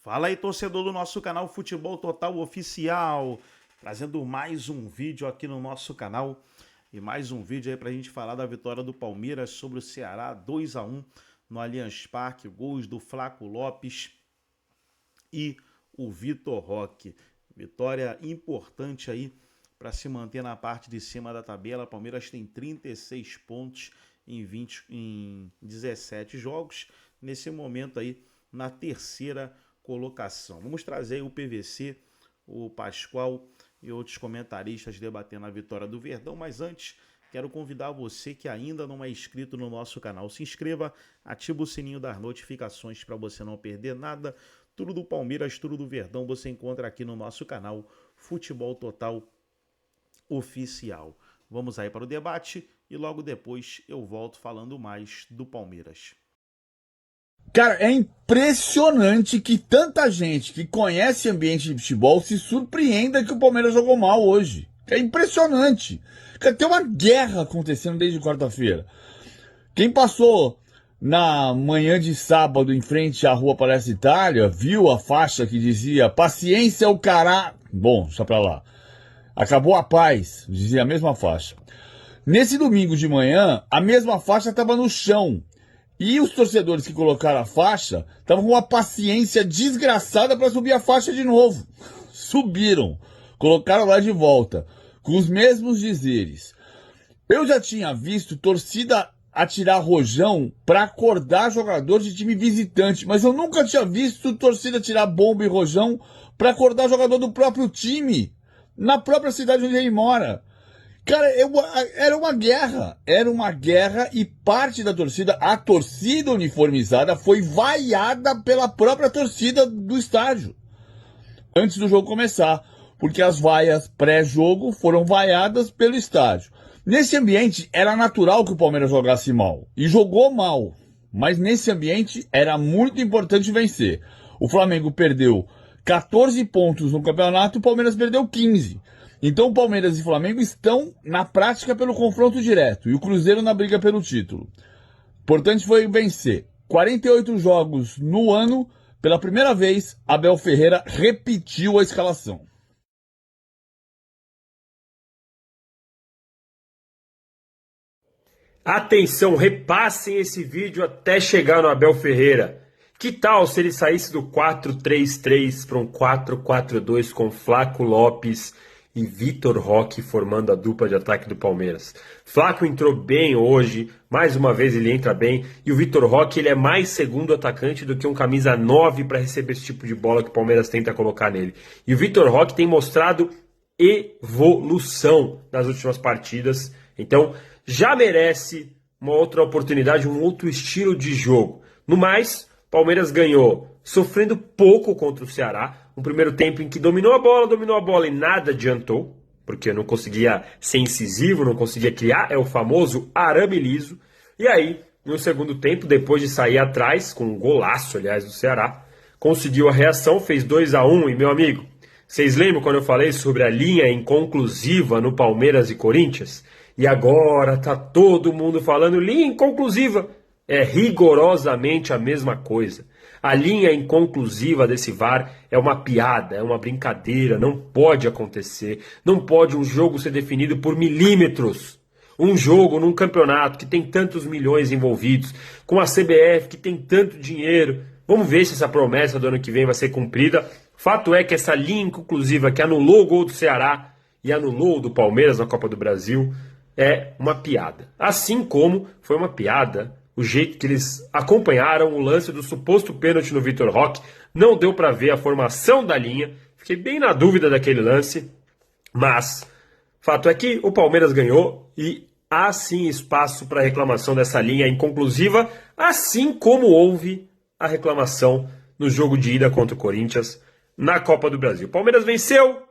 Fala aí, torcedor do nosso canal Futebol Total Oficial, trazendo mais um vídeo aqui no nosso canal e mais um vídeo aí pra gente falar da vitória do Palmeiras sobre o Ceará, 2-1 no Allianz Parque, gols do Flaco Lopes e o Vitor Roque. Vitória importante aí para se manter na parte de cima da tabela. O Palmeiras tem 36 pontos em 17 jogos, nesse momento aí na terceira colocação. Vamos trazer aí o PVC, o Pascoal e outros comentaristas debatendo a vitória do Verdão, mas antes quero convidar você que ainda não é inscrito no nosso canal, se inscreva, ativa o sininho das notificações para você não perder nada. Tudo do Palmeiras, tudo do Verdão você encontra aqui no nosso canal Futebol Total Oficial. Vamos aí para o debate e logo depois eu volto falando mais do Palmeiras. Cara, é impressionante que tanta gente que conhece ambiente de futebol se surpreenda que o Palmeiras jogou mal hoje. É impressionante. Cara, tem uma guerra acontecendo desde quarta-feira. Quem passou na manhã de sábado em frente à Rua Palestra Itália, viu a faixa que dizia paciência é o cará... Bom, deixa pra lá. Acabou a paz, dizia a mesma faixa. Nesse domingo de manhã, a mesma faixa estava no chão. E os torcedores que colocaram a faixa estavam com uma paciência desgraçada para subir a faixa de novo. Subiram, colocaram lá de volta, com os mesmos dizeres. Eu já tinha visto torcida atirar rojão para acordar jogador de time visitante, mas eu nunca tinha visto torcida atirar bomba e rojão para acordar jogador do próprio time, na própria cidade onde ele mora. Cara, era uma guerra e parte da torcida, a torcida uniformizada, foi vaiada pela própria torcida do estádio, antes do jogo começar, porque as vaias pré-jogo foram vaiadas pelo estádio. Nesse ambiente, era natural que o Palmeiras jogasse mal, e jogou mal, mas nesse ambiente era muito importante vencer. O Flamengo perdeu 14 pontos no campeonato, o Palmeiras perdeu 15. Então o Palmeiras e o Flamengo estão na prática pelo confronto direto e o Cruzeiro na briga pelo título. Importante foi vencer. 48 jogos no ano, pela primeira vez, Abel Ferreira repetiu a escalação. Atenção, repassem esse vídeo até chegar no Abel Ferreira. Que tal se ele saísse do 4-3-3 para um 4-4-2 com Flaco Lopes e Vitor Roque formando a dupla de ataque do Palmeiras? Flaco entrou bem hoje, mais uma vez ele entra bem, e o Vitor Roque ele é mais segundo atacante do que um camisa 9 para receber esse tipo de bola que o Palmeiras tenta colocar nele. E o Vitor Roque tem mostrado evolução nas últimas partidas, então já merece uma outra oportunidade, um outro estilo de jogo. No mais, Palmeiras ganhou sofrendo pouco contra o Ceará, um primeiro tempo em que dominou a bola e nada adiantou, porque não conseguia ser incisivo, não conseguia criar, é o famoso arame liso. E aí, no segundo tempo, depois de sair atrás, com um golaço, aliás, do Ceará, conseguiu a reação, fez 2-1, e meu amigo, vocês lembram quando eu falei sobre a linha inconclusiva no Palmeiras e Corinthians? E agora tá todo mundo falando linha inconclusiva. É rigorosamente a mesma coisa. A linha inconclusiva desse VAR é uma piada, é uma brincadeira, não pode acontecer. Não pode um jogo ser definido por milímetros. Um jogo num campeonato que tem tantos milhões envolvidos, com a CBF que tem tanto dinheiro. Vamos ver se essa promessa do ano que vem vai ser cumprida. Fato é que essa linha inconclusiva que anulou o gol do Ceará e anulou o do Palmeiras na Copa do Brasil é uma piada. Assim como foi uma piada o jeito que eles acompanharam o lance do suposto pênalti no Vitor Roque. Não deu para ver a formação da linha. Fiquei bem na dúvida daquele lance. Mas fato é que o Palmeiras ganhou e há sim espaço para reclamação dessa linha inconclusiva, assim como houve a reclamação no jogo de ida contra o Corinthians na Copa do Brasil. O Palmeiras venceu,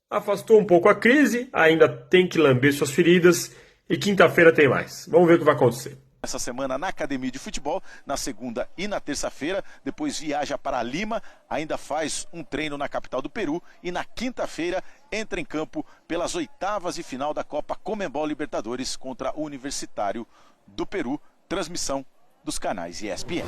afastou um pouco a crise, ainda tem que lamber suas feridas e quinta-feira tem mais. Vamos ver o que vai acontecer. Essa semana na Academia de Futebol, na segunda e na terça-feira, depois viaja para Lima, ainda faz um treino na capital do Peru e na quinta-feira entra em campo pelas oitavas de final da Copa Conmebol Libertadores contra o Universitário do Peru, transmissão dos canais ESPN.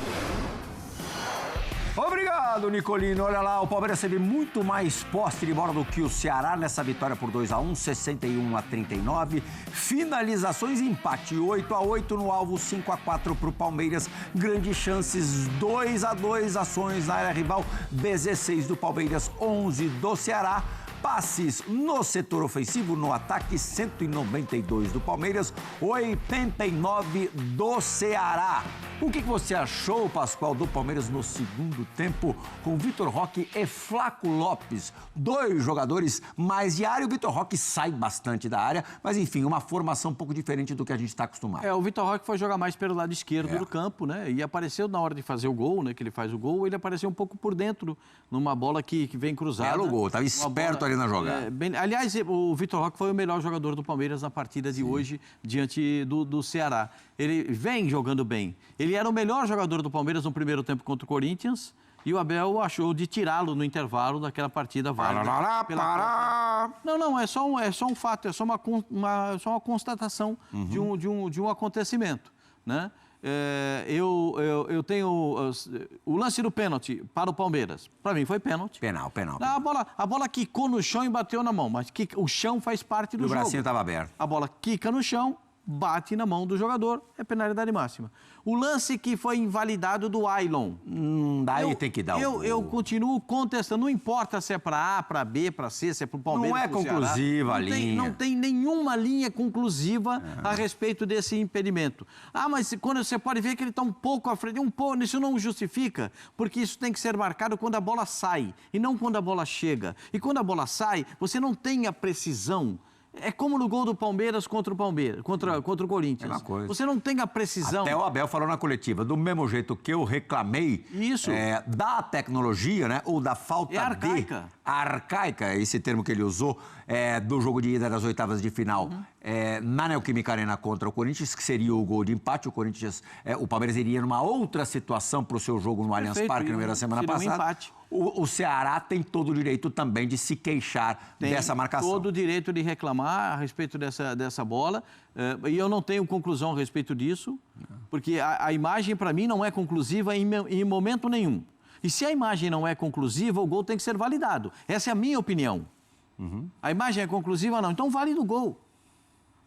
Obrigado, Nicolino. Olha lá, o Palmeiras teve muito mais posse de bola do que o Ceará nessa vitória por 2-1, 61-39. Finalizações, empate 8-8 no alvo, 5-4 para o Palmeiras. Grandes chances, 2-2 ações na área rival, 16 do Palmeiras, 11 do Ceará. Passes no setor ofensivo, no ataque, 192 do Palmeiras, 89 do Ceará. O que você achou, Pascoal, do Palmeiras no segundo tempo, com Vitor Roque e Flaco Lopes? 2 jogadores mais de área. O Vitor Roque sai bastante da área, mas enfim, uma formação um pouco diferente do que a gente está acostumado. O Vitor Roque foi jogar mais pelo lado esquerdo do campo, né? E apareceu na hora de fazer o gol, né? Que ele faz o gol, ele apareceu um pouco por dentro, numa bola que vem cruzada. Belo gol, estava esperto ali na jogada. Aliás, o Vitor Roque foi o melhor jogador do Palmeiras na partida de hoje, diante do Ceará. Ele vem jogando bem. Ele era o melhor jogador do Palmeiras no primeiro tempo contra o Corinthians e o Abel achou de tirá-lo no intervalo daquela partida válida. Não, é só um fato, é só uma constatação de um acontecimento, né? Eu tenho o lance do pênalti para o Palmeiras. Para mim foi pênalti. Penal. A bola quicou no chão e bateu na mão, mas o chão faz parte do jogo. O bracinho estava aberto. A bola quica no chão, bate na mão do jogador, é penalidade máxima. O lance que foi invalidado do Ailon. Daí tem que dar eu continuo contestando, não importa se é para A, para B, para C, se é para o Palmeiras. Não é conclusiva a linha. Não tem nenhuma linha conclusiva a respeito desse impedimento. Mas quando você pode ver que ele está um pouco à frente, isso não justifica, porque isso tem que ser marcado quando a bola sai e não quando a bola chega. E quando a bola sai, você não tem a precisão. É como no gol do Palmeiras contra o Corinthians. É uma coisa. Você não tem a precisão. Até o Abel falou na coletiva, do mesmo jeito que eu reclamei da tecnologia, né, ou da falta arcaica. Arcaica, esse termo que ele usou, do jogo de ida das oitavas de final, na Neoquímica Arena contra o Corinthians, que seria o gol de empate. O Palmeiras iria numa outra situação para o seu jogo no Allianz Parque na semana passada. Um empate. O Ceará tem todo o direito também de se queixar dessa marcação. Tem todo o direito de reclamar a respeito dessa bola. E eu não tenho conclusão a respeito disso, porque a imagem, para mim, não é conclusiva em momento nenhum. E se a imagem não é conclusiva, o gol tem que ser validado. Essa é a minha opinião. A imagem é conclusiva ou não? Então vale do gol.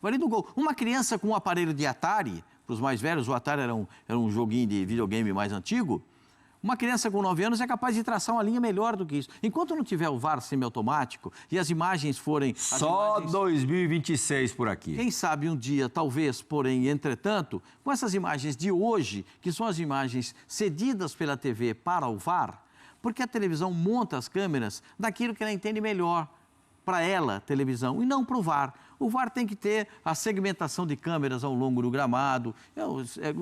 Vale do gol. Uma criança com um aparelho de Atari, para os mais velhos, o Atari era um joguinho de videogame mais antigo. Uma criança com 9 anos é capaz de traçar uma linha melhor do que isso. Enquanto não tiver o VAR semiautomático e as imagens forem... Só 2026 por aqui. Quem sabe um dia, talvez, porém, entretanto, com essas imagens de hoje, que são as imagens cedidas pela TV para o VAR, porque a televisão monta as câmeras daquilo que ela entende melhor para ela, televisão, e não para o VAR. O VAR tem que ter a segmentação de câmeras ao longo do gramado,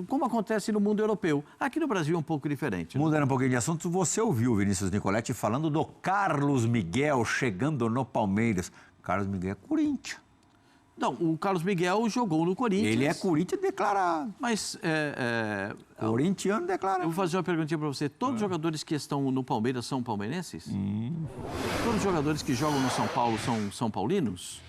como acontece no mundo europeu. Aqui no Brasil é um pouco diferente. Mudando um pouquinho de assunto, você ouviu o Vinícius Nicoletti falando do Carlos Miguel chegando no Palmeiras. Carlos Miguel é Corinthians. Não, o Carlos Miguel jogou no Corinthians. Ele é Corinthians declarado. Mas... Corintiano declarado. Eu vou fazer uma perguntinha para você. Todos os jogadores que estão no Palmeiras são palmeirenses? Todos os jogadores que jogam no São Paulo são são paulinos?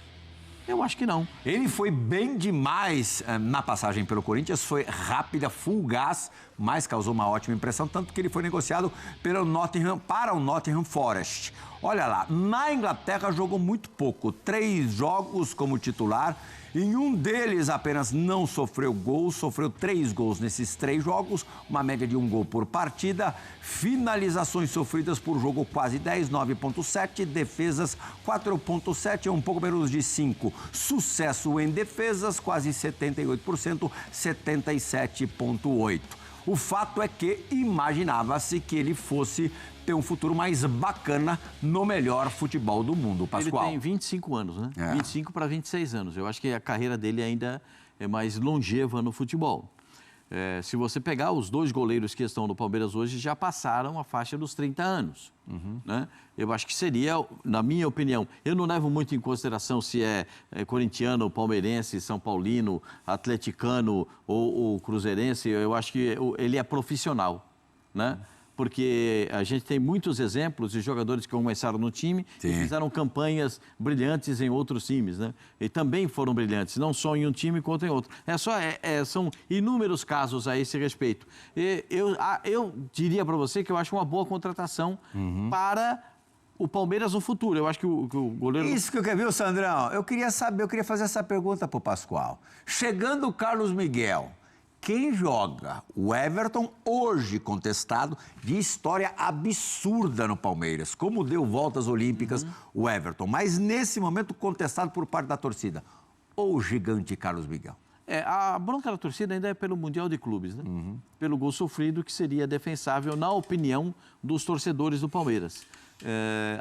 Eu acho que não. Ele foi bem demais na passagem pelo Corinthians, foi rápida, fugaz, mas causou uma ótima impressão, tanto que ele foi negociado para o Nottingham Forest. Olha lá, na Inglaterra jogou muito pouco, 3 jogos como titular, em um deles apenas não sofreu gols, sofreu 3 gols nesses 3 jogos, uma média de 1 gol por partida, finalizações sofridas por jogo quase 10, 9,7, defesas 4,7, um pouco menos de 5. Sucesso em defesas, quase 78%, 77,8%. O fato é que imaginava-se que ele fosse ter um futuro mais bacana no melhor futebol do mundo, Pascoal. Ele tem 25 anos, né? 25 para 26 anos. Eu acho que a carreira dele ainda é mais longeva no futebol. Se você pegar os 2 goleiros que estão no Palmeiras hoje, já passaram a faixa dos 30 anos. Né? Eu acho que seria, na minha opinião, eu não levo muito em consideração se é corintiano, palmeirense, são paulino, atleticano ou cruzeirense. Eu acho que ele é profissional, né? porque a gente tem muitos exemplos de jogadores que começaram no time e fizeram campanhas brilhantes em outros times, né? E também foram brilhantes, não só em um time quanto em outro. São inúmeros casos a esse respeito. Eu diria para você que eu acho uma boa contratação para o Palmeiras no futuro. Eu acho que o goleiro... Isso que eu quero ver, Sandrão. Eu queria saber, eu queria fazer essa pergunta para o Pascoal. Chegando o Carlos Miguel, quem joga? O Everton, hoje contestado, de história absurda no Palmeiras. Como deu voltas olímpicas o Everton. Mas nesse momento contestado por parte da torcida. Ou o gigante Carlos Miguel? A bronca da torcida ainda é pelo Mundial de Clubes, né? Pelo gol sofrido, que seria defensável, na opinião dos torcedores do Palmeiras.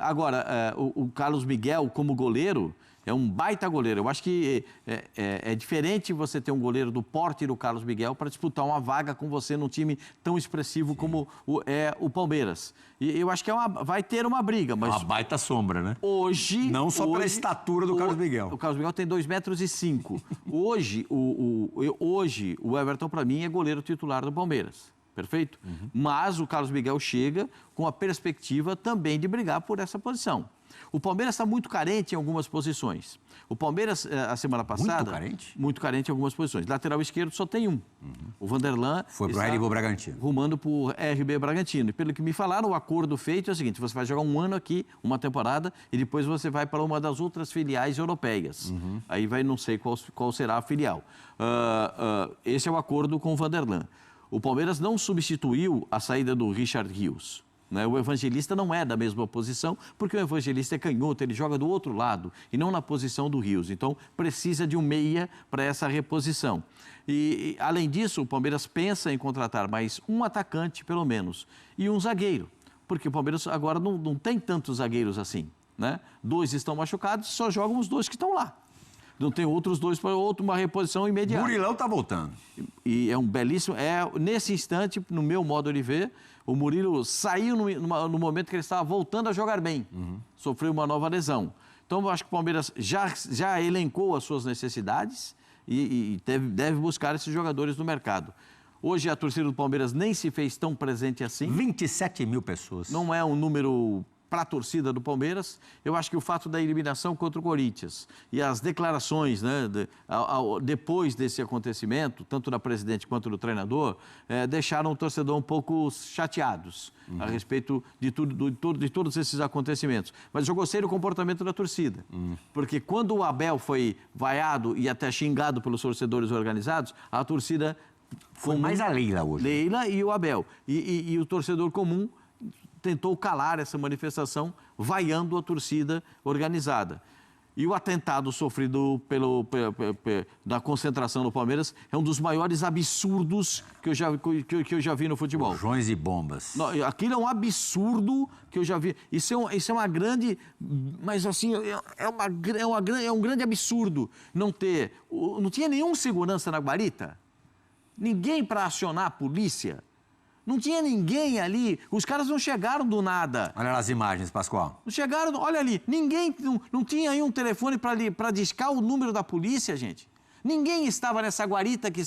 Agora, o Carlos Miguel, como goleiro, é um baita goleiro. Eu acho que é diferente você ter um goleiro do porte do Carlos Miguel para disputar uma vaga com você num time tão expressivo como o Palmeiras. E eu acho que vai ter uma briga, mas... Uma baita sombra, né? Hoje... Não só pela estatura do Carlos Miguel. O Carlos Miguel tem 2,05 m. Hoje, o Everton, para mim, é goleiro titular do Palmeiras. Perfeito? Mas o Carlos Miguel chega com a perspectiva também de brigar por essa posição. O Palmeiras está muito carente em algumas posições. O Palmeiras, a semana passada... Muito carente? Muito carente em algumas posições. Lateral esquerdo só tem um. O Vanderlan... Foi para o RB Bragantino. Rumando para o RB Bragantino. E pelo que me falaram, o acordo feito é o seguinte: você vai jogar um ano aqui, uma temporada, e depois você vai para uma das outras filiais europeias. Aí não sei qual será a filial. Esse é o acordo com o Vanderlan. O Palmeiras não substituiu a saída do Richard Rios. Né? O Evangelista não é da mesma posição, porque o Evangelista é canhoto, ele joga do outro lado e não na posição do Rios. Então, precisa de um meia para essa reposição. E, além disso, o Palmeiras pensa em contratar mais um atacante, pelo menos, e um zagueiro. Porque o Palmeiras agora não tem tantos zagueiros assim. Né? 2 estão machucados, só jogam os 2 que estão lá. Não tem outros 2 para uma reposição imediata. Murilão está voltando. E é um belíssimo... nesse instante, no meu modo de ver, o Murilo saiu no momento que ele estava voltando a jogar bem. Sofreu uma nova lesão. Então, eu acho que o Palmeiras já elencou as suas necessidades e deve buscar esses jogadores no mercado. Hoje, a torcida do Palmeiras nem se fez tão presente assim. 27 mil pessoas. Não é um número... para a torcida do Palmeiras. Eu acho que o fato da eliminação contra o Corinthians e as declarações, né, depois desse acontecimento, tanto da presidente quanto do treinador, deixaram o torcedor um pouco chateados a respeito de todos esses acontecimentos. Mas eu gostei do comportamento da torcida, porque quando o Abel foi vaiado e até xingado pelos torcedores organizados, a torcida... Foi mais a Leila hoje. Leila e o Abel. E o torcedor comum tentou calar essa manifestação, vaiando a torcida organizada. E o atentado sofrido da concentração no Palmeiras é um dos maiores absurdos que eu já vi no futebol. Rojões e bombas. Não, aquilo é um absurdo que eu já vi. Isso é uma grande... Mas, assim, é um grande absurdo não tinha nenhum segurança na guarita. Ninguém para acionar a polícia. Não tinha ninguém ali, os caras não chegaram do nada. Olha lá as imagens, Pascoal. Não chegaram, olha ali, ninguém, não tinha aí um telefone para discar o número da polícia, gente. Ninguém estava nessa guarita que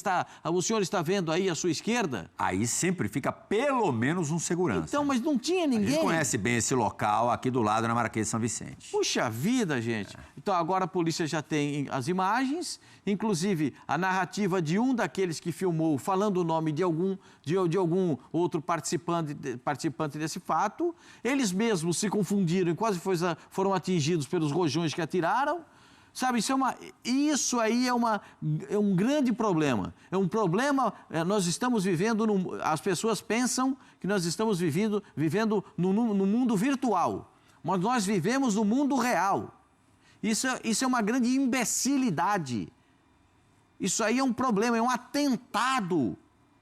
o senhor está vendo aí à sua esquerda. Aí sempre fica pelo menos um segurança. Então, mas não tinha ninguém. A gente conhece bem esse local aqui do lado, na Marquês de São Vicente. Puxa vida, gente. Então, agora a polícia já tem as imagens, inclusive a narrativa de um daqueles que filmou, falando o nome de algum outro participante desse fato. Eles mesmos se confundiram e quase foram atingidos pelos rojões que atiraram. Sabe, isso aí é um grande problema. É um problema, nós estamos vivendo, as pessoas pensam que nós estamos vivendo no mundo virtual, mas nós vivemos no mundo real. Isso é uma grande imbecilidade. Isso aí é um problema, é um atentado.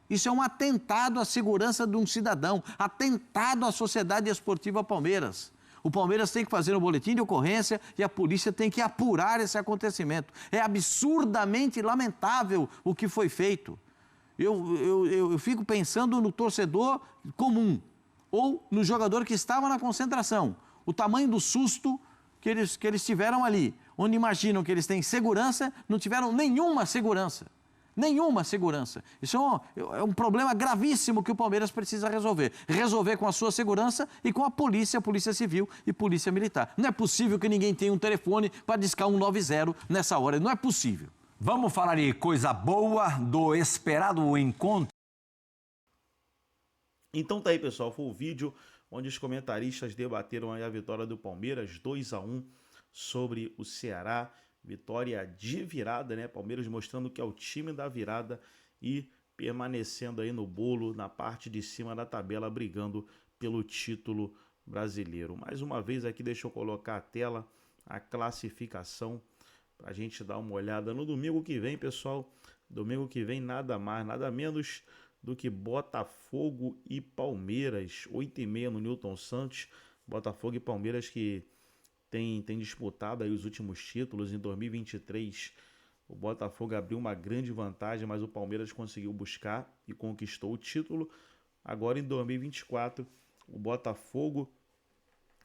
Isso é um atentado à segurança de um cidadão, atentado à Sociedade Esportiva Palmeiras. O Palmeiras tem que fazer um boletim de ocorrência e a polícia tem que apurar esse acontecimento. É absurdamente lamentável o que foi feito. Eu fico pensando no torcedor comum ou no jogador que estava na concentração. O tamanho do susto que eles tiveram ali, onde imaginam que eles têm segurança, não tiveram nenhuma segurança. Nenhuma segurança. Isso é um problema gravíssimo que o Palmeiras precisa resolver. Resolver com a sua segurança e com a Polícia Civil e Polícia Militar. Não é possível que ninguém tenha um telefone para discar 190 nessa hora. Não é possível. Vamos falar de coisa boa, do esperado encontro. Então tá aí, pessoal, foi o vídeo onde os comentaristas debateram aí a vitória do Palmeiras 2-1 sobre o Ceará. Vitória de virada, né? Palmeiras mostrando que é o time da virada e permanecendo aí no bolo, na parte de cima da tabela, brigando pelo título brasileiro. Mais uma vez aqui, deixa eu colocar a tela, a classificação, para a gente dar uma olhada no domingo que vem, pessoal. Domingo que vem, nada mais, nada menos do que Botafogo e Palmeiras, 8h30 no Newton Santos. Botafogo e Palmeiras que tem disputado aí os últimos títulos. Em 2023, o Botafogo abriu uma grande vantagem, mas o Palmeiras conseguiu buscar e conquistou o título. Agora, em 2024, o Botafogo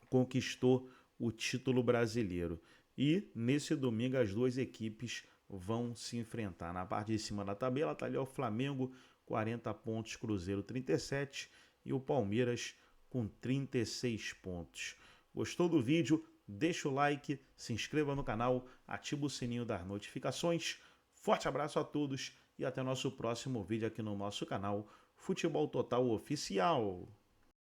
conquistou o título brasileiro. E, nesse domingo, as duas equipes vão se enfrentar. Na parte de cima da tabela, está ali o Flamengo, 40 pontos, Cruzeiro 37 e o Palmeiras com 36 pontos. Gostou do vídeo? Deixa o like, se inscreva no canal, ativa o sininho das notificações. Forte abraço a todos e até o nosso próximo vídeo aqui no nosso canal Futebol Total Oficial.